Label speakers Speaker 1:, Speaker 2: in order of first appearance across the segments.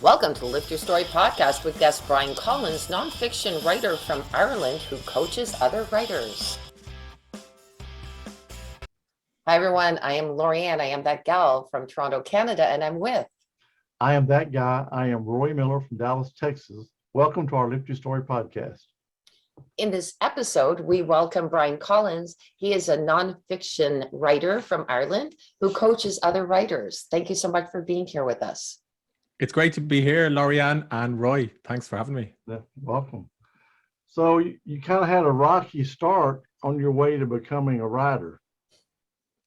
Speaker 1: Welcome to the Lift Your Story podcast with guest Bryan Collins, nonfiction writer from Ireland who coaches other writers. Hi, everyone. I am Lorianne. I am that gal from Toronto, Canada, and I'm with.
Speaker 2: I am that guy. I am Roy Miller from Dallas, Texas. Welcome to our Lift Your Story podcast.
Speaker 1: In this episode, we welcome Bryan Collins. He is a nonfiction writer from Ireland who coaches other writers. Thank you so much for being here with us.
Speaker 3: It's great to be here, Lorianne and Roy. Thanks for having me.
Speaker 2: Yeah, welcome. So you kind of had a rocky start on your way to becoming a writer.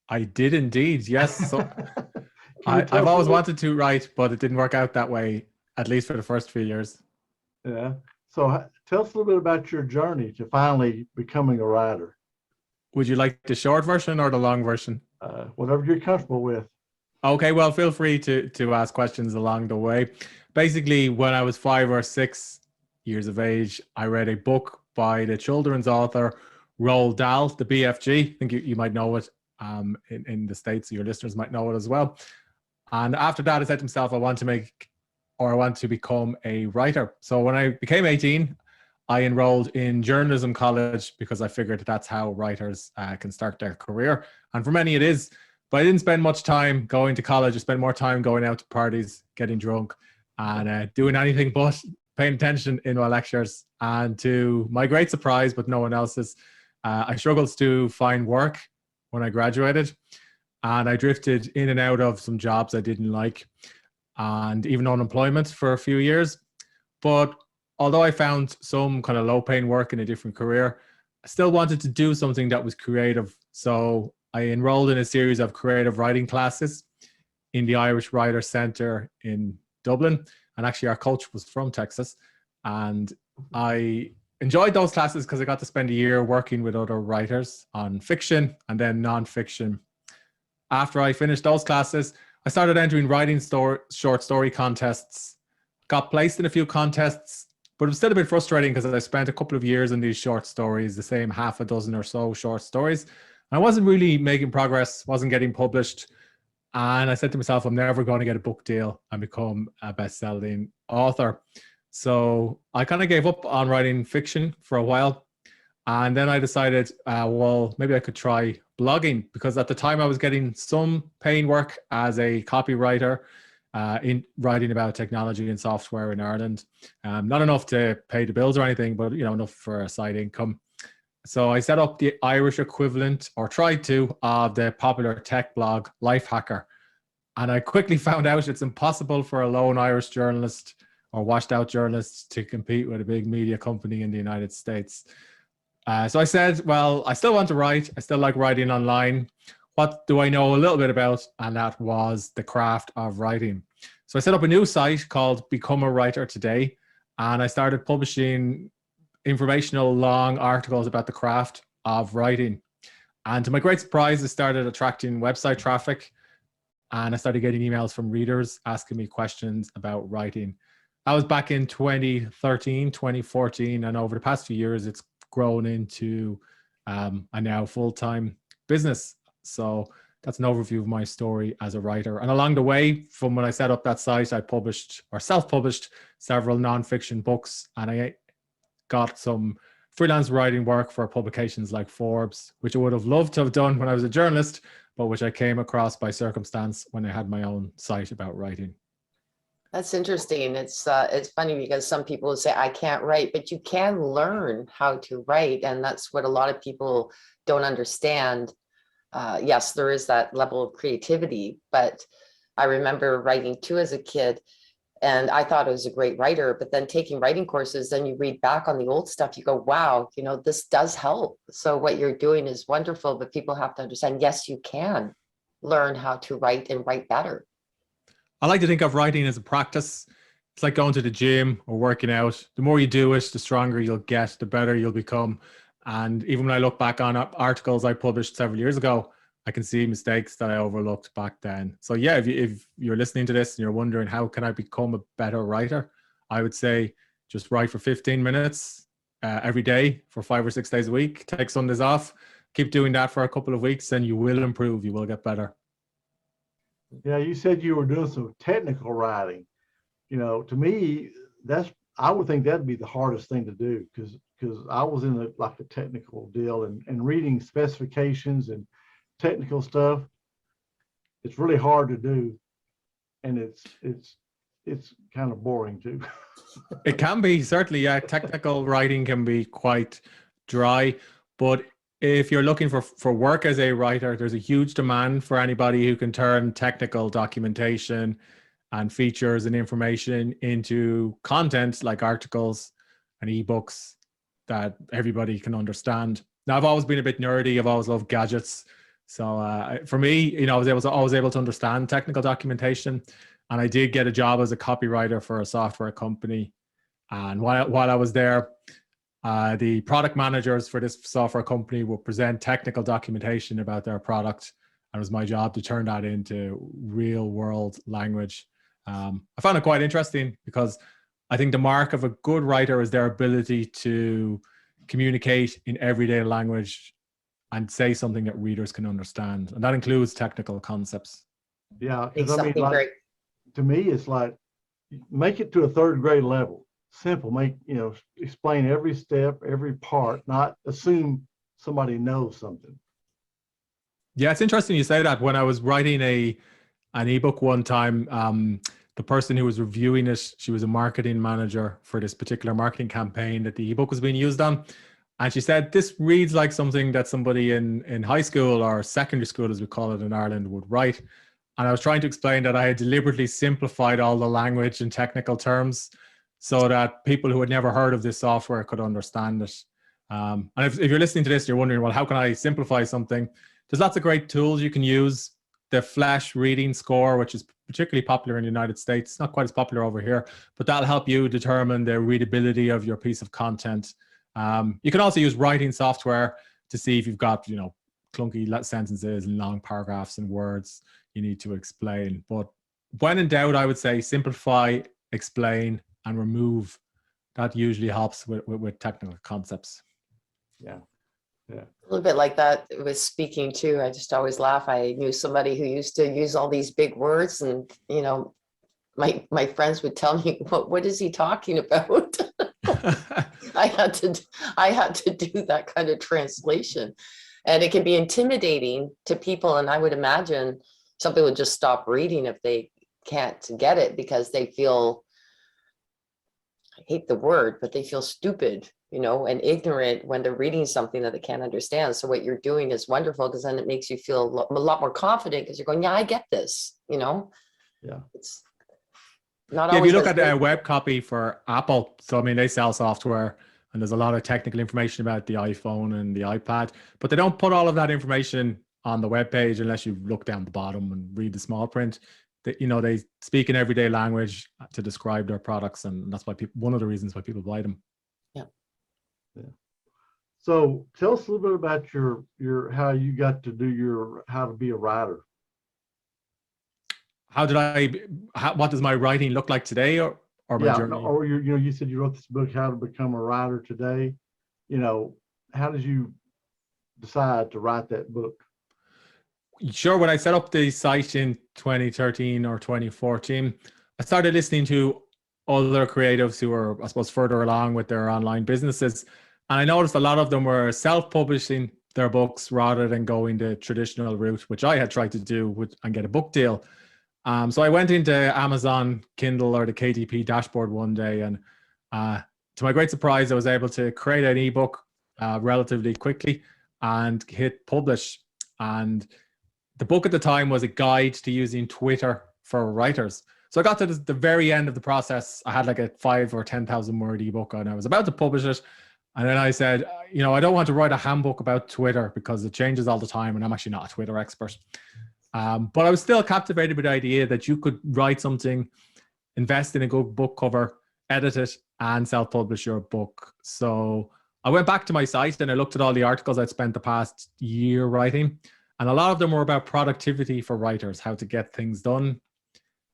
Speaker 3: I did indeed, yes. So
Speaker 2: I've
Speaker 3: I've always wanted to write, but it didn't work out that way, at least for the first few years.
Speaker 2: Yeah. So tell us a little bit about your journey to finally becoming a writer.
Speaker 3: Would you like the short version or the long version?
Speaker 2: Whatever you're comfortable with.
Speaker 3: Okay, well, feel free to ask questions along the way. Basically, when I was 5 or 6 years of age, I read a book by the children's author, Roald Dahl, the BFG. I think you might know it in the States, your listeners might know it as well. And after that, I said to myself, I want to become a writer. So when I became 18, I enrolled in journalism college because I figured that's how writers can start their career. And for many, it is. But I didn't spend much time going to college. I spent more time going out to parties, getting drunk, and doing anything but paying attention in my lectures. And to my great surprise, but no one else's, I struggled to find work when I graduated. And I drifted in and out of some jobs I didn't like, and even unemployment for a few years. But although I found some kind of low-paying work in a different career, I still wanted to do something that was creative. So I enrolled in a series of creative writing classes in the Irish Writers Centre in Dublin. And actually our coach was from Texas. And I enjoyed those classes because I got to spend a year working with other writers on fiction and then nonfiction. After I finished those classes, I started entering writing short story contests, got placed in a few contests, but it was still a bit frustrating because I spent a couple of years on these short stories, the same half a dozen or so short stories. I wasn't really making progress, wasn't getting published. And I said to myself, I'm never going to get a book deal and become a best-selling author. So I kind of gave up on writing fiction for a while. And then I decided, well, maybe I could try blogging, because at the time I was getting some paying work as a copywriter in writing about technology and software in Ireland. Not enough to pay the bills or anything, but enough for a side income. So I set up the Irish equivalent, or tried to, of the popular tech blog Lifehacker. And I quickly found out it's impossible for a lone Irish journalist or washed out journalist to compete with a big media company in the United States. So I said, well, I still want to write. I still like writing online. What do I know a little bit about? And that was the craft of writing. So I set up a new site called Become a Writer Today. And I started publishing informational long articles about the craft of writing. And to my great surprise, I started attracting website traffic, and I started getting emails from readers asking me questions about writing. That was back in 2013, 2014. And over the past few years, it's grown into a now full-time business. So that's an overview of my story as a writer. And along the way, from when I set up that site, I published or self-published several nonfiction books, and I got some freelance writing work for publications like Forbes, which I would have loved to have done when I was a journalist, but which I came across by circumstance when I had my own site about writing.
Speaker 1: That's interesting. It's funny because some people say, I can't write, but you can learn how to write. And that's what a lot of people don't understand. Yes, there is that level of creativity, but I remember writing too as a kid. And I thought I was a great writer, but then taking writing courses, then you read back on the old stuff, you go, wow, this does help. So what you're doing is wonderful, but people have to understand, yes, you can learn how to write and write better.
Speaker 3: I like to think of writing as a practice. It's like going to the gym or working out. The more you do it, the stronger you'll get, the better you'll become. And even when I look back on articles I published several years ago, I can see mistakes that I overlooked back then. So yeah, if you're listening to this and you're wondering how can I become a better writer, I would say just write for 15 minutes every day for 5 or 6 days a week. Take Sundays off. Keep doing that for a couple of weeks and you will improve. You will get better.
Speaker 2: Yeah, you said you were doing some technical writing. to me, I would think that'd be the hardest thing to do, because I was in like a technical deal, and reading specifications and technical stuff, it's really hard to do, and it's kind of boring too.
Speaker 3: It can be, certainly, yeah. Technical writing can be quite dry, but if you're looking for work as a writer, there's a huge demand for anybody who can turn technical documentation and features and information into content like articles and ebooks that everybody can understand. Now, I've always been a bit nerdy. I've always loved gadgets. So for me, I was always able to understand technical documentation, and I did get a job as a copywriter for a software company. And while I was there, the product managers for this software company would present technical documentation about their product, and it was my job to turn that into real world language. I found it quite interesting, because I think the mark of a good writer is their ability to communicate in everyday language and say something that readers can understand, and that includes technical concepts.
Speaker 2: Yeah,
Speaker 1: Think
Speaker 2: because
Speaker 1: something very
Speaker 2: to me, it's like, make it to a third grade level. Simple. Explain every step, every part, not assume somebody knows something.
Speaker 3: Yeah, it's interesting you say that. When I was writing an ebook one time, the person who was reviewing it, she was a marketing manager for this particular marketing campaign that the ebook was being used on. And she said, this reads like something that somebody in high school, or secondary school, as we call it in Ireland, would write. And I was trying to explain that I had deliberately simplified all the language and technical terms so that people who had never heard of this software could understand it. And if you're listening to this, you're wondering, well, how can I simplify something? There's lots of great tools you can use. The Flash reading score, which is particularly popular in the United States, not quite as popular over here, but that'll help you determine the readability of your piece of content. You can also use writing software to see if you've got, clunky sentences and long paragraphs and words you need to explain. But when in doubt, I would say simplify, explain, and remove. That usually helps with technical concepts.
Speaker 2: Yeah.
Speaker 1: a little bit like that with speaking too. I just always laugh. I knew somebody who used to use all these big words, and my friends would tell me, what is he talking about? I had to do that kind of translation, and it can be intimidating to people. And I would imagine some people would just stop reading if they can't get it, because they feel, I hate the word, but they feel stupid, and ignorant when they're reading something that they can't understand. So what you're doing is wonderful, because then it makes you feel a lot more confident, because you're going, yeah, I get this,
Speaker 2: Yeah.
Speaker 1: It's not
Speaker 3: Yeah, if
Speaker 1: always
Speaker 3: you look
Speaker 1: as
Speaker 3: at a web copy for Apple, so I mean, they sell software, and there's a lot of technical information about the iPhone and the iPad, but they don't put all of that information on the web page unless you look down the bottom and read the small print. They speak in everyday language to describe their products, and that's why one of the reasons why people buy them.
Speaker 1: Yeah.
Speaker 2: So tell us a little bit about your how you got to do how to be a writer.
Speaker 3: What does my writing look like today, or my journey?
Speaker 2: Or you said you wrote this book, How to Become a Writer Today. How did you decide to write that book?
Speaker 3: Sure. When I set up the site in 2013 or 2014, I started listening to other creatives who were, I suppose, further along with their online businesses. And I noticed a lot of them were self-publishing their books rather than going the traditional route, which I had tried to do and get a book deal. So I went into Amazon Kindle or the KDP dashboard one day, and to my great surprise, I was able to create an ebook relatively quickly and hit publish. And the book at the time was a guide to using Twitter for writers. So I got to the very end of the process. I had like a 5,000 or 10,000 word ebook, and I was about to publish it. And then I said, I don't want to write a handbook about Twitter because it changes all the time, and I'm actually not a Twitter expert. But I was still captivated with the idea that you could write something, invest in a good book cover, edit it, and self-publish your book. So I went back to my site and I looked at all the articles I'd spent the past year writing. And a lot of them were about productivity for writers, how to get things done,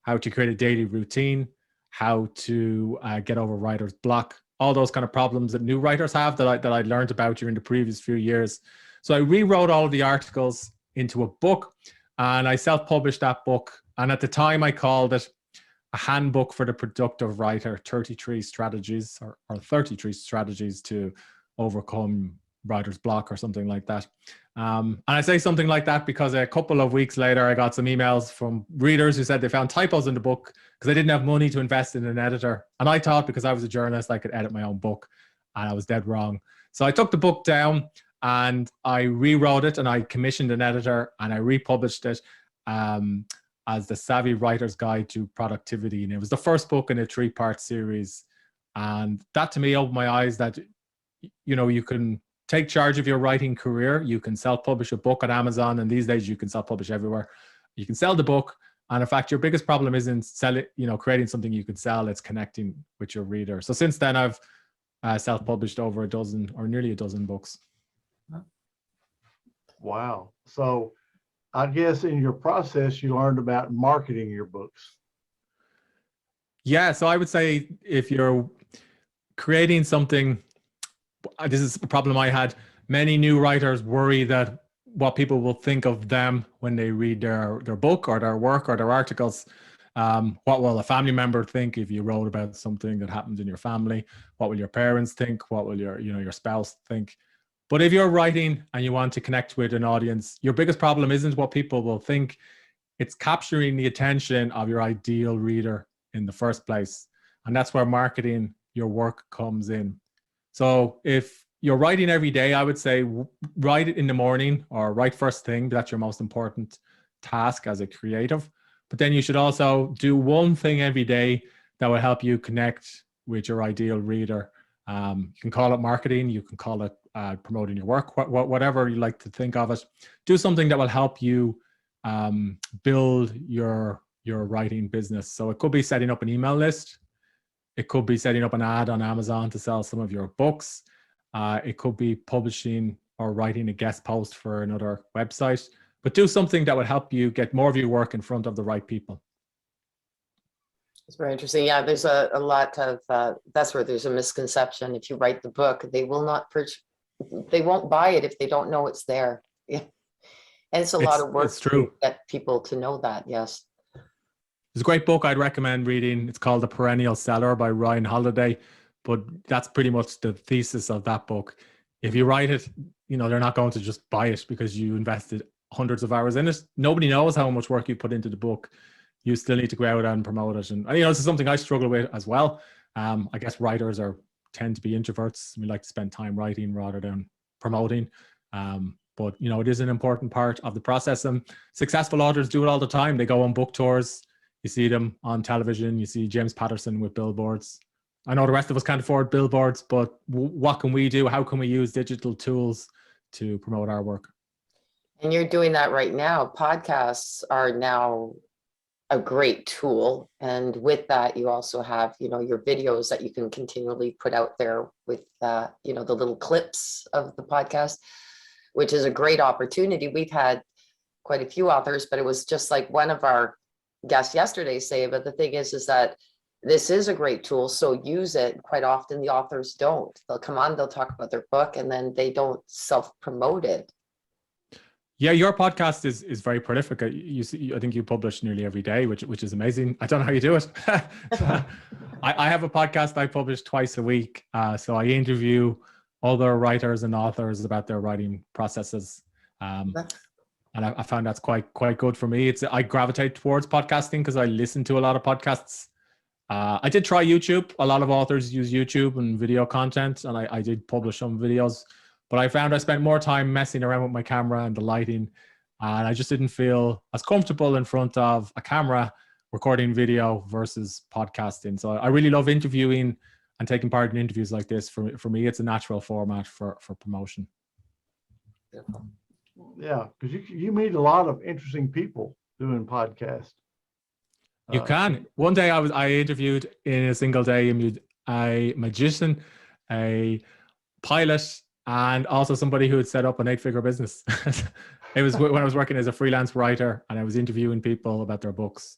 Speaker 3: how to create a daily routine, how to get over writer's block, all those kind of problems that new writers have that I learned about during the previous few years. So I rewrote all of the articles into a book, and I self-published that book. And at the time I called it a handbook for the productive writer, 33 strategies or 33 strategies to overcome writer's block or something like that. And I say something like that because a couple of weeks later, I got some emails from readers who said they found typos in the book because I didn't have money to invest in an editor. And I thought because I was a journalist, I could edit my own book, and I was dead wrong. So I took the book down and I rewrote it, and I commissioned an editor, and I republished it as the Savvy Writer's Guide to Productivity. And it was the first book in a 3-part series. And that to me opened my eyes that, you know, you can take charge of your writing career. You can self-publish a book on Amazon, and these days you can self-publish everywhere. You can sell the book, and in fact, your biggest problem isn't creating something you can sell. It's connecting with your reader. So since then, I've self-published over a dozen or nearly a dozen books.
Speaker 2: Wow. So I guess in your process, you learned about marketing your books.
Speaker 3: Yeah, so I would say if you're creating something, this is a problem I had. Many new writers worry that what people will think of them when they read their book or their work or their articles. What will a family member think if you wrote about something that happened in your family? What will your parents think? What will your spouse think? But if you're writing and you want to connect with an audience, your biggest problem isn't what people will think. It's capturing the attention of your ideal reader in the first place. And that's where marketing your work comes in. So if you're writing every day, I would say write it in the morning or write first thing. That's your most important task as a creative. But then you should also do one thing every day that will help you connect with your ideal reader. You can call it marketing. You can call it promoting your work, whatever you like to think of it. Do something that will help you build your writing business. So it could be setting up an email list. It could be setting up an ad on Amazon to sell some of your books. It could be publishing or writing a guest post for another website. But do something that would help you get more of your work in front of the right people.
Speaker 1: It's very interesting. Yeah, there's a lot of, that's where there's a misconception. If you write the book, they will not purchase, they won't buy it if they don't know it's there. Yeah. And it's a lot of work
Speaker 3: it's true.
Speaker 1: to get people to know that. Yes.
Speaker 3: There's a great book I'd recommend reading. It's called The Perennial Seller by Ryan Holiday. But that's pretty much the thesis of that book. If you write it, they're not going to just buy it because you invested hundreds of hours in it. Nobody knows how much work you put into the book. You still need to go out and promote it. And this is something I struggle with as well. I guess writers tend to be introverts. We like to spend time writing rather than promoting. But it is an important part of the process. And successful authors do it all the time. They go on book tours. You see them on television. You see James Patterson with billboards. I know the rest of us can't afford billboards, but what can we do? How can we use digital tools to promote our work?
Speaker 1: And you're doing that right now. Podcasts are now a great tool. And with that, you also have, your videos that you can continually put out there with, the little clips of the podcast, which is a great opportunity. We've had quite a few authors, but it was just like one of our guests yesterday say, but the thing is that this is a great tool. So use it. Quite often the authors don't. They'll come on, they'll talk about their book, and then they don't self-promote it.
Speaker 3: Yeah, your podcast is very prolific. I think you publish nearly every day, which is amazing. I don't know how you do it. I have a podcast I publish twice a week. So I interview other writers and authors about their writing processes. And I found that's quite good for me. I gravitate towards podcasting because I listen to a lot of podcasts. I did try YouTube. A lot of authors use YouTube and video content, and I did publish some videos. But I found I spent more time messing around with my camera and the lighting, and I just didn't feel as comfortable in front of a camera recording video versus podcasting. So I really love interviewing and taking part in interviews like this. For me, it's a natural format for promotion.
Speaker 2: Yeah, because you meet a lot of interesting people doing podcasts.
Speaker 3: You can. One day I interviewed in a single day a magician, a pilot, and also somebody who had set up an 8-figure business. It was when I was working as a freelance writer, and I was interviewing people about their books.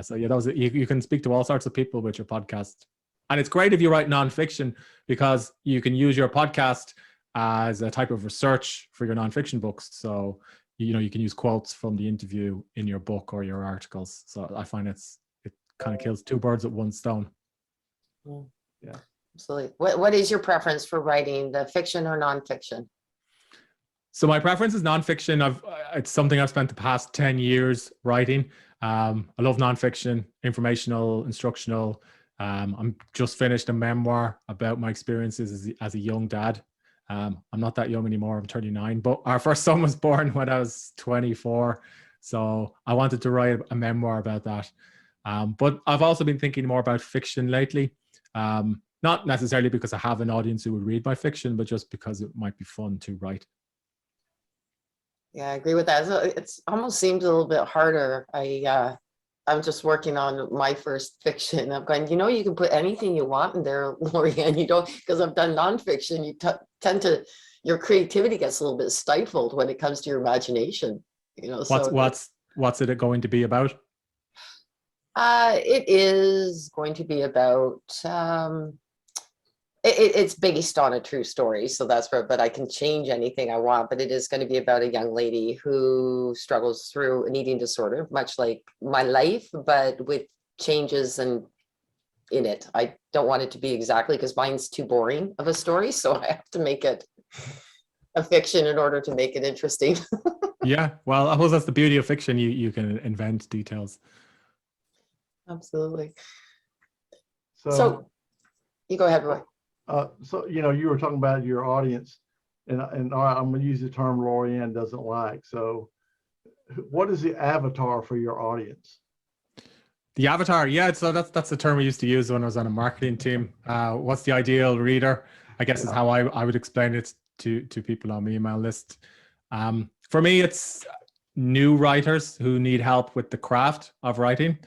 Speaker 3: So yeah, you can speak to all sorts of people with your podcast. And it's great if you write nonfiction, because you can use your podcast as a type of research for your nonfiction books. So you can use quotes from the interview in your book or your articles. So I find it kind of kills two birds with one stone.
Speaker 2: Yeah.
Speaker 1: Absolutely. What is your preference for writing, the fiction or nonfiction?
Speaker 3: So my preference is nonfiction. It's something I've spent the past 10 years writing. I love nonfiction, informational, instructional. I'm just finished a memoir about my experiences as a young dad. I'm not that young anymore. I'm 39, but our first son was born when I was 24. So I wanted to write a memoir about that. But I've also been thinking more about fiction lately. Not necessarily because I have an audience who would read my fiction, but just because it might be fun to write.
Speaker 1: Yeah, I agree with that. So it almost seems a little bit harder. I'm just working on my first fiction. I'm going, you can put anything you want in there, Lori, and you don't, because I've done nonfiction, you tend to, your creativity gets a little bit stifled when it comes to your imagination,
Speaker 3: What's it going to be about?
Speaker 1: It is going to be about, it's based on a true story, so that's where, but I can change anything I want, but it is going to be about a young lady who struggles through an eating disorder, much like my life, but with changes in it. I don't want it to be exactly, because mine's too boring of a story, so I have to make it a fiction in order to make it interesting.
Speaker 3: Yeah, well, I suppose that's the beauty of fiction. You can invent details.
Speaker 1: Absolutely.
Speaker 2: So,
Speaker 1: So you go ahead, Roy.
Speaker 2: so you were talking about your audience, and all right, I'm going to use the term Lorianne doesn't like. So, what is the avatar for your audience?
Speaker 3: The avatar, yeah. So that's the term we used to use when I was on a marketing team. What's the ideal reader? I guess is how I would explain it to people on my email list. For me, it's new writers who need help with the craft of writing.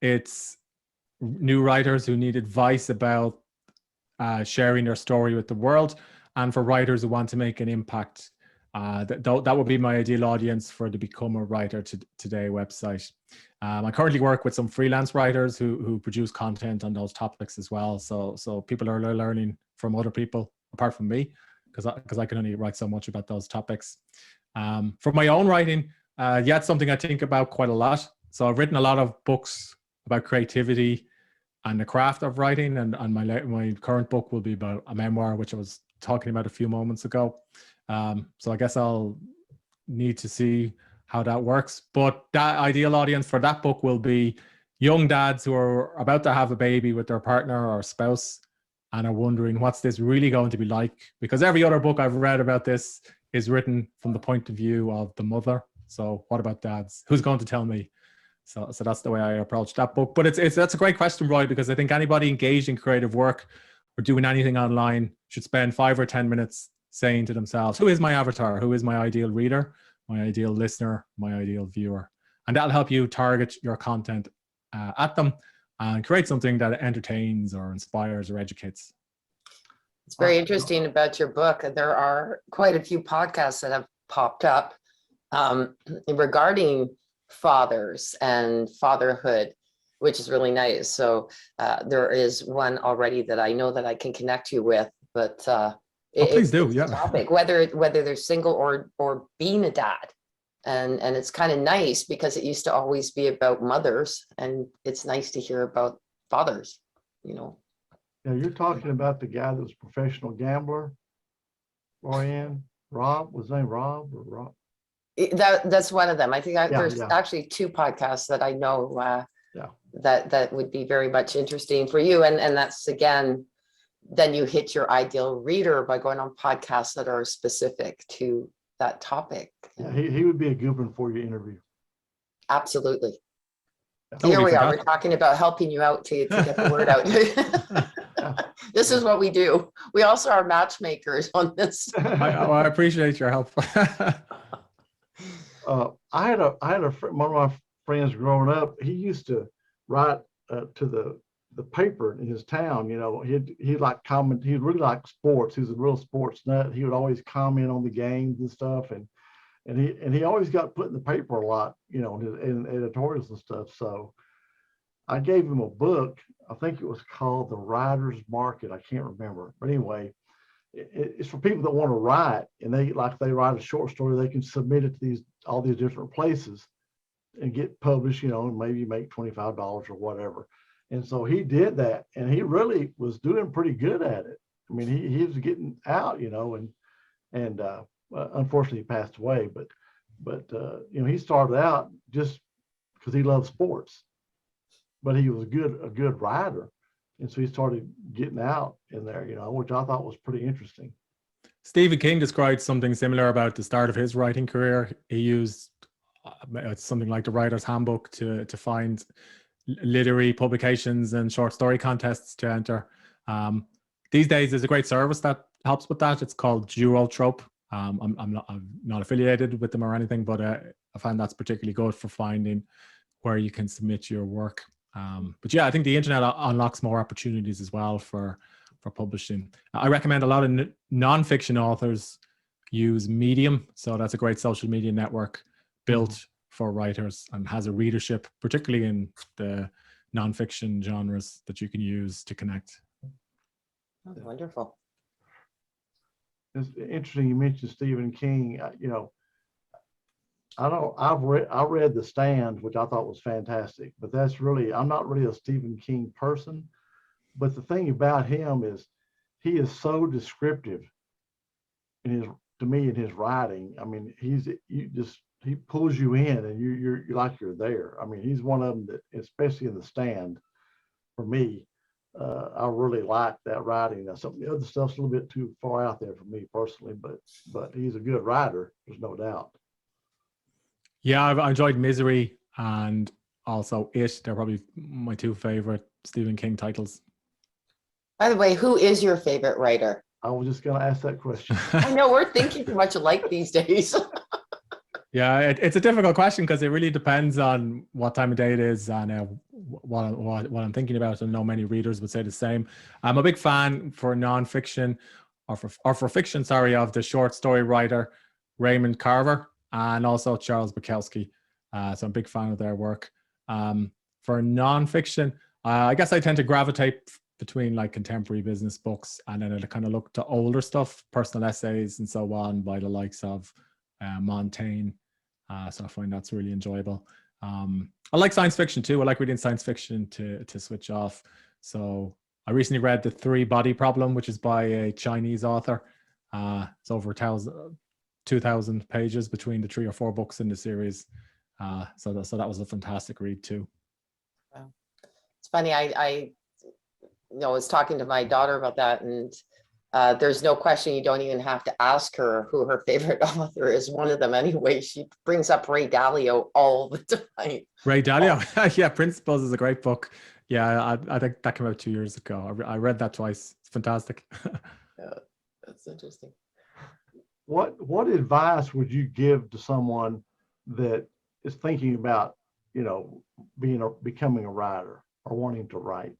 Speaker 3: It's new writers who need advice about sharing their story with the world, and for writers who want to make an impact. That would be my ideal audience for the Become a Writer Today website. I currently work with some freelance writers who produce content on those topics as well. So people are learning from other people apart from me, because I can only write so much about those topics. For my own writing, it's something I think about quite a lot. So I've written a lot of books about creativity and the craft of writing, and my current book will be about a memoir, which I was talking about a few moments ago. So I guess I'll need to see how that works. But that ideal audience for that book will be young dads who are about to have a baby with their partner or spouse and are wondering, what's this really going to be like? Because every other book I've read about this is written from the point of view of the mother. So what about dads? Who's going to tell me? So that's the way I approach that book. But that's a great question, Roy, because I think anybody engaged in creative work or doing anything online should spend 5 or 10 minutes saying to themselves, who is my avatar? Who is my ideal reader, my ideal listener, my ideal viewer? And that'll help you target your content at them and create something that entertains or inspires or educates.
Speaker 1: It's very interesting about your book. There are quite a few podcasts that have popped up regarding fathers and fatherhood, which is really nice. So there is one already that I know that I can connect you with, but
Speaker 3: please do.
Speaker 1: it's
Speaker 3: Yeah.
Speaker 1: a topic, whether they're single or being a dad. And it's kind of nice because it used to always be about mothers, and it's nice to hear about fathers,
Speaker 2: Now you're talking about the guy that was a professional gambler, Lorianne. Rob, was his name Rob or Rob?
Speaker 1: That's one of them. I think there's
Speaker 2: yeah.
Speaker 1: actually 2 podcasts that I know
Speaker 2: Yeah.
Speaker 1: that would be very much interesting for you. And that's, again, then you hit your ideal reader by going on podcasts that are specific to that topic.
Speaker 2: Yeah, he would be a good one for your interview.
Speaker 1: Absolutely.
Speaker 3: That
Speaker 1: Here
Speaker 3: would be
Speaker 1: we are.
Speaker 3: fantastic.
Speaker 1: We're talking about helping you out to get the word out. This is what we do. We also are matchmakers on this.
Speaker 3: I appreciate your help.
Speaker 2: I had a friend, one of my friends growing up. He used to write to the paper in his town. He'd like comment. He really liked sports. He was a real sports nut. He would always comment on the games and stuff, and he always got put in the paper a lot, in editorials and stuff. So I gave him a book. I think it was called The Writer's Market. I can't remember, but anyway, it's for people that want to write, and they write a short story. They can submit it to all these different places. and get published, and maybe make $25 or whatever. And so he did that, and he really was doing pretty good at it. I mean, he was getting out, and unfortunately he passed away, but he started out just because he loved sports, but he was a good writer. And so he started getting out in there, which I thought was pretty interesting.
Speaker 3: Stephen King described something similar about the start of his writing career. He used something like the Writer's Handbook to find literary publications and short story contests to enter. These days, there's a great service that helps with that. It's called Duotrope. I'm not affiliated with them or anything, but I find that's particularly good for finding where you can submit your work. But yeah, I think the internet unlocks more opportunities as well for publishing. I recommend a lot of nonfiction authors use Medium. So that's a great social media network built for writers and has a readership, particularly in the nonfiction genres, that you can use to connect.
Speaker 1: Oh, wonderful.
Speaker 2: It's interesting you mentioned Stephen King. I read The Stand, which I thought was fantastic, but I'm not really a Stephen King person. But the thing about him is he is so descriptive in his writing. I mean, he pulls you in and you're like you're there. I mean, he's one of them that, especially in The Stand, for me, I really like that writing. Now, some of the other stuff's a little bit too far out there for me personally, but he's a good writer. There's no doubt.
Speaker 3: Yeah, I enjoyed Misery and also It. They're probably my two favorite Stephen King titles.
Speaker 1: By the way, who is your favorite writer?
Speaker 2: I was just going to ask that question.
Speaker 1: I know we're thinking too much alike these days.
Speaker 3: Yeah, it's a difficult question because it really depends on what time of day it is and what I'm thinking about. I know many readers would say the same. I'm a big fan for nonfiction or for fiction, of the short story writer Raymond Carver and also Charles Bukowski. So I'm a big fan of their work. For nonfiction, I guess I tend to gravitate between like contemporary business books, and then I kind of look to older stuff, personal essays and so on by the likes of Montaigne. So I find that's really enjoyable. I like science fiction too. I like reading science fiction to switch off. So I recently read The Three-Body Problem, which is by a Chinese author. It's over 2,000 pages between the 3 or 4 books in the series. So that was a fantastic read too.
Speaker 1: Wow. It's funny. I was talking to my daughter about that, and there's no question. You don't even have to ask her who her favorite author is. One of them anyway. She brings up Ray Dalio all the time.
Speaker 3: Ray Dalio, yeah, Principles is a great book. Yeah, I think that came out 2 years ago. I read that twice. It's fantastic.
Speaker 1: Yeah, that's interesting.
Speaker 2: What advice would you give to someone that is thinking about, becoming a writer or wanting to write?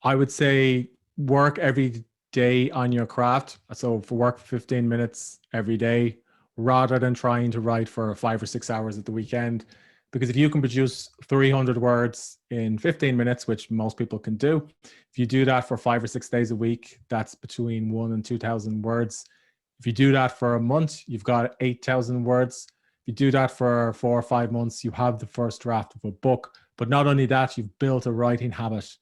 Speaker 3: I would say work every day on your craft. So for work 15 minutes every day, rather than trying to write for 5 or 6 hours at the weekend. Because if you can produce 300 words in 15 minutes, which most people can do, if you do that for 5 or 6 days a week, that's between 1,000 and 2,000 words. If you do that for a month, you've got 8,000 words. If you do that for 4 or 5 months, you have the first draft of a book. But not only that, you've built a writing habit,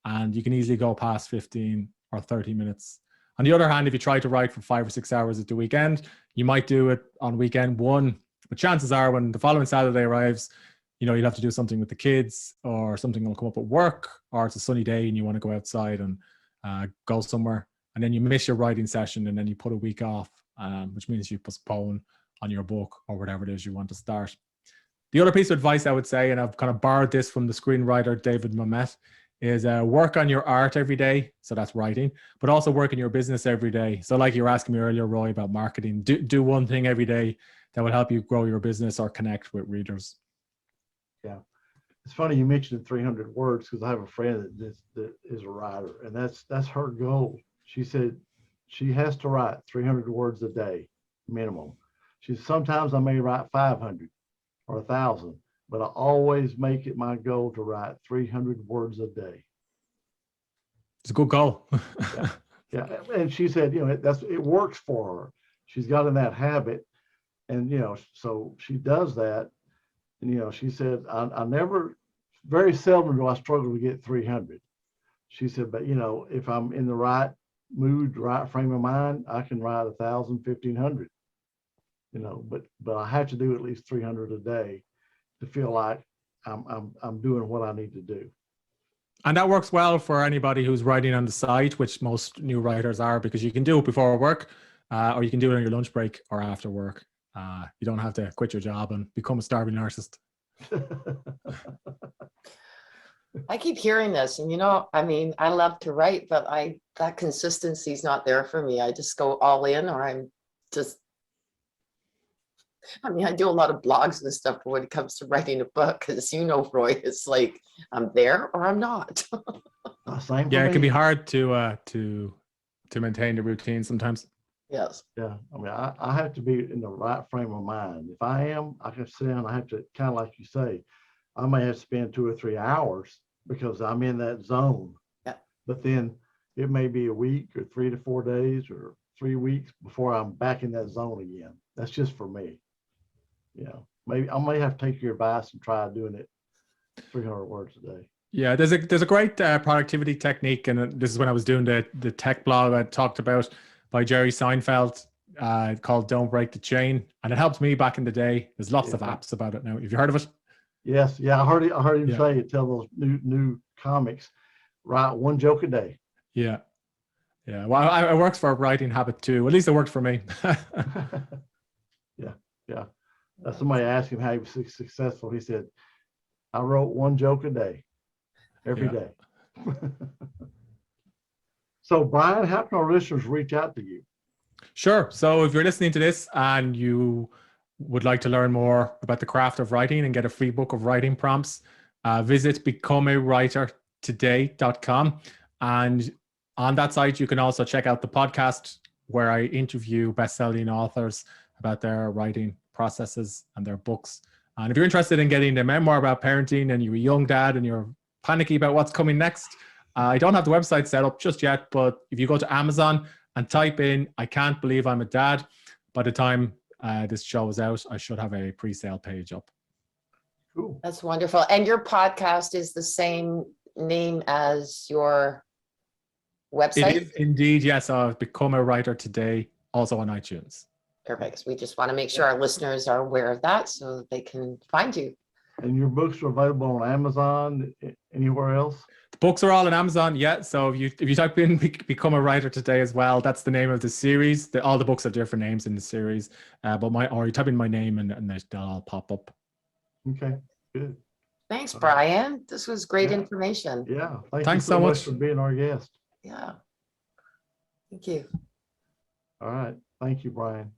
Speaker 3: and you can easily go past 15 or 30 minutes. On the other hand, if you try to write for 5 or 6 hours at the weekend, you might do it on weekend one, but chances are when the following Saturday arrives, you'll have to do something with the kids, or something will come up at work, or it's a sunny day and you want to go outside and go somewhere, and then you miss your writing session, and then you put a week off, which means you postpone on your book or whatever it is you want to start. The other piece of advice I would say, and I've kind of borrowed this from the screenwriter David Mamet, is work on your art every day. So that's writing, but also work in your business every day. So like you were asking me earlier, Roy, about marketing, do one thing every day that will help you grow your business or connect with readers.
Speaker 2: Yeah. It's funny you mentioned 300 words, because I have a friend that is a writer, and that's her goal. She said she has to write 300 words a day minimum. She said, sometimes I may write 500 or 1,000, but I always make it my goal to write 300 words a day.
Speaker 3: It's a good goal.
Speaker 2: Yeah. And she said, it works for her. She's got in that habit, and so she does that. And she said, I never, very seldom do I struggle to get 300. She said, but if I'm in the right mood, right frame of mind, I can write 1,000, 1,500. But I have to do at least 300 a day to feel like I'm doing what I need to do.
Speaker 3: And that works well for anybody who's writing on the side, which most new writers are, because you can do it before work, or you can do it on your lunch break or after work. You don't have to quit your job and become a starving artist.
Speaker 1: I keep hearing this, and I love to write, but that consistency is not there for me. I just go all in, or I do a lot of blogs and stuff, but when it comes to writing a book, because Roy, it's like I'm there or I'm not.
Speaker 2: Same for
Speaker 3: Yeah,
Speaker 2: me.
Speaker 3: it can be hard to maintain the routine sometimes.
Speaker 1: Yes.
Speaker 2: Yeah, I have to be in the right frame of mind. If I am, I can sit down. I have to, kind of like you say, I may have to spend 2 or 3 hours because I'm in that zone.
Speaker 1: Yeah.
Speaker 2: But then it may be a week or 3 to 4 days or 3 weeks before I'm back in that zone again. That's just for me. Maybe I may have to take your advice and try doing it 300 words a day.
Speaker 3: Yeah, there's a great productivity technique, and this is when I was doing the tech blog I talked about by Jerry Seinfeld, called "Don't Break the Chain," and it helped me back in the day. There's lots of apps about it now. Have you heard of it?
Speaker 2: Yes, I heard him say it. Tell those new comics, write 1 joke a day.
Speaker 3: Yeah. Well, it works for a writing habit too. At least it worked for me.
Speaker 2: Yeah. Somebody asked him how he was successful. He said, "I wrote 1 joke a day, every day." So, Bryan, how can our listeners reach out to you?
Speaker 3: Sure. So if you're listening to this and you would like to learn more about the craft of writing and get a free book of writing prompts, visit becomeawritertoday.com. And on that site, you can also check out the podcast where I interview best-selling authors about their writing processes and their books. And if you're interested in getting a memoir about parenting and you're a young dad and you're panicky about what's coming next, I don't have the website set up just yet, but if you go to Amazon and type in "I can't believe I'm a dad," by the time this show is out, I should have a pre-sale page up.
Speaker 2: Cool.
Speaker 1: That's wonderful. And your podcast is the same name as your website?
Speaker 3: It is indeed, yes. Become a Writer Today, also on iTunes.
Speaker 1: Perfect. We just want to make sure our listeners are aware of that so that they can find you.
Speaker 2: And your books are available on Amazon, anywhere else?
Speaker 3: The books are all on Amazon, yeah. So if you type in "Become a Writer Today" as well, that's the name of the series. All the books have different names in the series, or you type in my name and they'll all pop up.
Speaker 2: Okay, good.
Speaker 1: Thanks, Bryan. This was great information.
Speaker 2: Yeah, thanks
Speaker 3: you
Speaker 2: so much for being our guest.
Speaker 1: Yeah. Thank you.
Speaker 2: All right, thank you, Bryan.